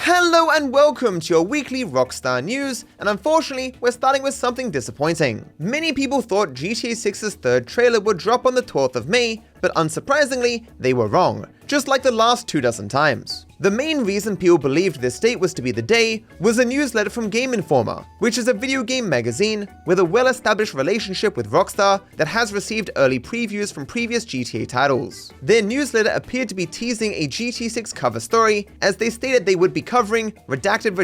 Hello and welcome to your weekly Rockstar news, and unfortunately, we're starting with something disappointing. Many people thought GTA 6's third trailer would drop on the 12th of May, but unsurprisingly, they were wrong, just like the last 24 times. The main reason people believed this date was to be the day was a newsletter from Game Informer, which is a video game magazine with a well-established relationship with Rockstar that has received early previews from previous GTA titles. Their newsletter appeared to be teasing a GTA 6 cover story, as they stated they would be covering redacted,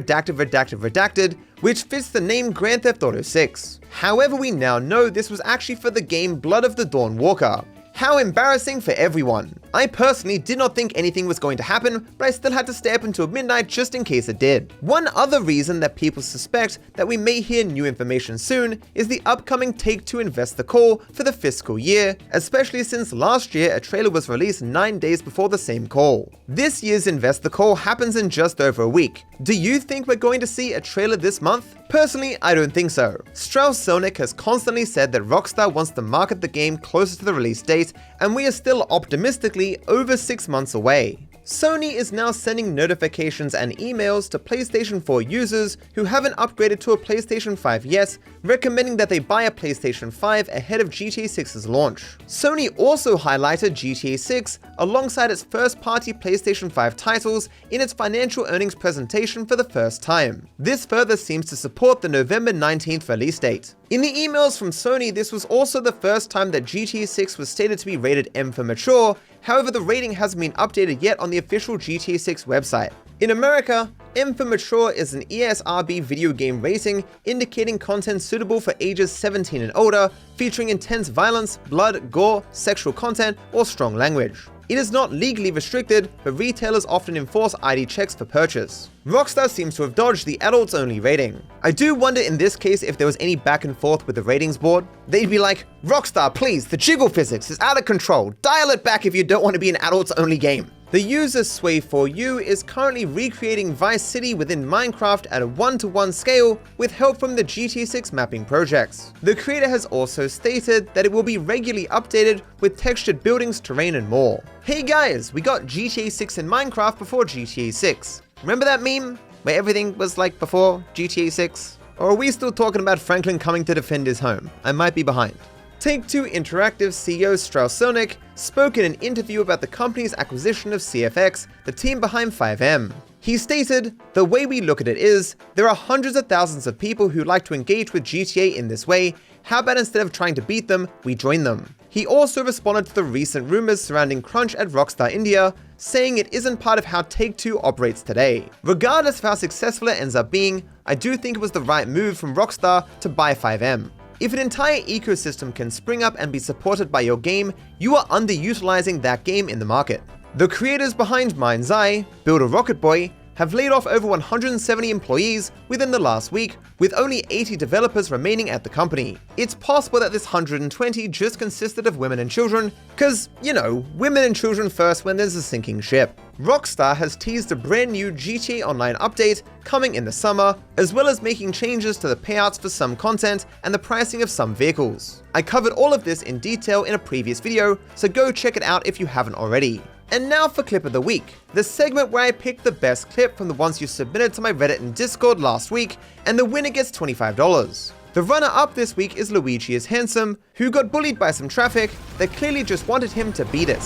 which fits the name Grand Theft Auto 6. However, we now know this was actually for the game Blood of the Dawn Walker. How embarrassing for everyone. I personally did not think anything was going to happen, but I still had to stay up until midnight just in case it did. One other reason that people suspect that we may hear new information soon is the upcoming Take-Two investor call for the fiscal year, especially since last year a trailer was released 9 days before the same call. This year's investor call happens in just over a week. Do you think we're going to see a trailer this month? Personally, I don't think so. Strauss Zelnick has constantly said that Rockstar wants to market the game closer to the release date, and we are still optimistically over 6 months away. Sony is now sending notifications and emails to PlayStation 4 users who haven't upgraded to a PlayStation 5 yet, recommending that they buy a PlayStation 5 ahead of GTA 6's launch. Sony also highlighted GTA 6 alongside its first-party PlayStation 5 titles in its financial earnings presentation for the first time. This further seems to support the November 19th release date. In the emails from Sony, this was also the first time that GTA 6 was stated to be rated M for mature. However, the rating hasn't been updated yet on the official GTA 6 website. In America, M for mature is an ESRB video game rating indicating content suitable for ages 17 and older, featuring intense violence, blood, gore, sexual content, or strong language. It is not legally restricted, but retailers often enforce ID checks for purchase. Rockstar seems to have dodged the adults-only rating. I do wonder in this case if there was any back and forth with the ratings board. They'd be like, Rockstar, please, the jiggle physics is out of control. Dial it back if you don't want to be an adults-only game. The user Sway4U is currently recreating Vice City within Minecraft at a 1-to-1 scale with help from the GTA 6 mapping projects. The creator has also stated that it will be regularly updated with textured buildings, terrain, and more. Hey guys, we got GTA 6 in Minecraft before GTA 6. Remember that meme where everything was like before GTA 6? Or are we still talking about Franklin coming to defend his home? I might be behind. Take-Two Interactive CEO Strauss Zelnick spoke in an interview about the company's acquisition of CFX, the team behind FiveM. He stated, "The way we look at it is, there are hundreds of thousands of people who like to engage with GTA in this way. How about instead of trying to beat them, we join them?" He also responded to the recent rumors surrounding crunch at Rockstar India, saying it isn't part of how Take-Two operates today. Regardless of how successful it ends up being, I do think it was the right move from Rockstar to buy FiveM. If an entire ecosystem can spring up and be supported by your game, you are underutilizing that game in the market. The creators behind Mind's Eye, Build a Rocket Boy, have laid off over 170 employees within the last week, with only 80 developers remaining at the company. It's possible that this 120 just consisted of women and children, cause, you know, women and children first when there's a sinking ship. Rockstar has teased a brand new GTA Online update coming in the summer, as well as making changes to the payouts for some content and the pricing of some vehicles. I covered all of this in detail in a previous video, so go check it out if you haven't already. And now for Clip of the Week, the segment where I pick the best clip from the ones you submitted to my Reddit and Discord last week, and the winner gets $25. The runner-up this week is Luigi is Handsome, who got bullied by some traffic that clearly just wanted him to beat it.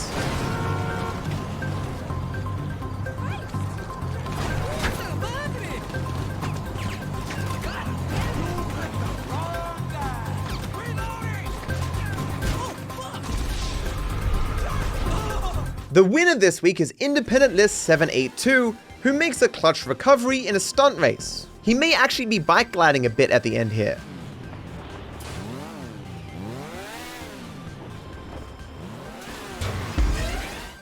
The winner this week is Independent List 782, who makes a clutch recovery in a stunt race. He may actually be bike gliding a bit at the end here.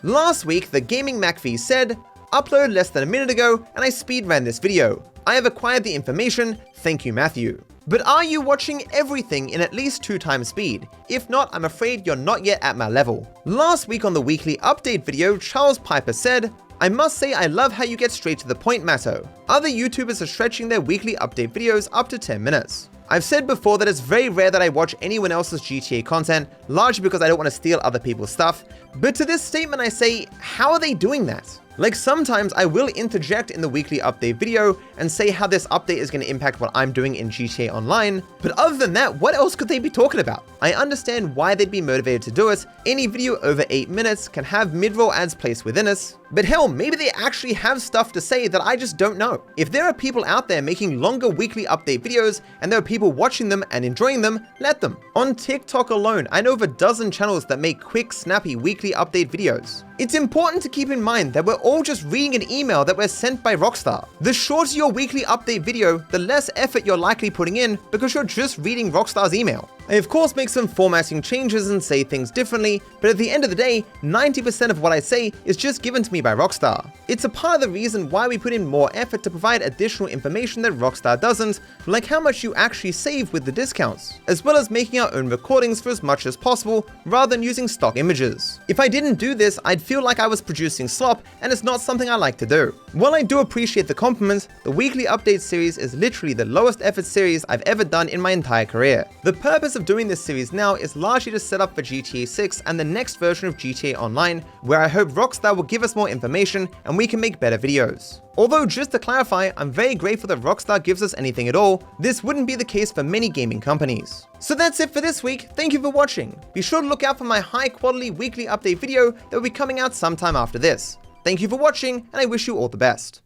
Last week, the Gaming MacV said, "Upload less than a minute ago and I speed ran this video. I have acquired the information, thank you Matthew." But are you watching everything in at least 2 times speed? If not, I'm afraid you're not yet at my level. Last week on the weekly update video, Charles Piper said, "I must say I love how you get straight to the point, Matto. Other YouTubers are stretching their weekly update videos up to 10 minutes. I've said before that it's very rare that I watch anyone else's GTA content, largely because I don't want to steal other people's stuff, but to this statement I say, how are they doing that? Like sometimes I will interject in the weekly update video and say how this update is going to impact what I'm doing in GTA Online, but other than that, what else could they be talking about? I understand why they'd be motivated to do it. Any video over 8 minutes can have mid-roll ads placed within it, but hell, maybe they actually have stuff to say that I just don't know. If there are people out there making longer weekly update videos and there are people watching them and enjoying them, let them. On TikTok alone, I know of a dozen channels that make quick, snappy weekly update videos. It's important to keep in mind that we're all just reading an email that we're sent by Rockstar. The shorter your weekly update video, the less effort you're likely putting in because you're just reading Rockstar's email. I of course make some formatting changes and say things differently, but at the end of the day, 90% of what I say is just given to me by Rockstar. It's a part of the reason why we put in more effort to provide additional information that Rockstar doesn't, like how much you actually save with the discounts, as well as making our own recordings for as much as possible rather than using stock images. If I didn't do this, I'd feel like I was producing slop, and it's not something I like to do. While I do appreciate the compliment, the weekly update series is literally the lowest effort series I've ever done in my entire career. The purpose of doing this series now is largely to set up for GTA 6 and the next version of GTA Online, where I hope Rockstar will give us more information and we can make better videos. Although, just to clarify, I'm very grateful that Rockstar gives us anything at all. This wouldn't be the case for many gaming companies. So that's it for this week. Thank you for watching. Be sure to look out for my high quality weekly update video that will be coming out sometime after this. Thank you for watching, and I wish you all the best.